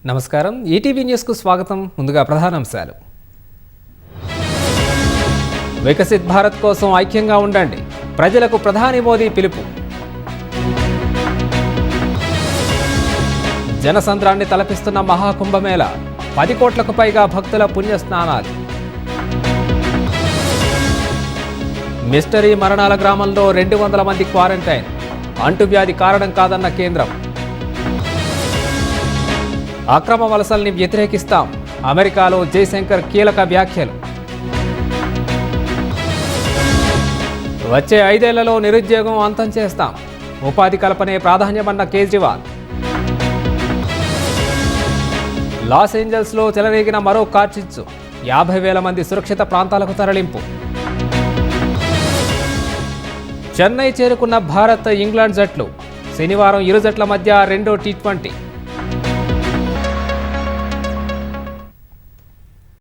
నమస్కారం ఈటీవీ న్యూస్కు స్వాగతం. ముందుగా ప్రధానాంశాలు. వికసిత్ భారత్ కోసం ఐక్యంగా ఉండండి, ప్రజలకు ప్రధాని మోదీ పిలుపు. జనసంద్రాన్ని తలపిస్తున్న మహాకుంభమేళ, 10 కోట్లకు పైగా భక్తుల పుణ్యస్నానాలు. మిస్టరీ మరణాల గ్రామంలో 200 మంది క్వారంటైన్, అంటువ్యాధి కారణం కాదన్న కేంద్రం. అక్రమ వలసల్ని వ్యతిరేకిస్తాం, అమెరికాలో జయశంకర్ కీలక వ్యాఖ్యలు. వచ్చే 5 ఏళ్లలో నిరుద్యోగం అంతం చేస్తాం, ఉపాధి కల్పనే ప్రాధాన్యమన్న కేజ్రీవాల్. లాస్ ఏంజల్స్లో చెలరేగిన మరో కార్చిచ్చు, 50,000 మంది సురక్షిత ప్రాంతాలకు తరలింపు. చెన్నై చేరుకున్న భారత్ ఇంగ్లాండ్ జట్లు, శనివారం ఇరు జట్ల మధ్య రెండో టీ20.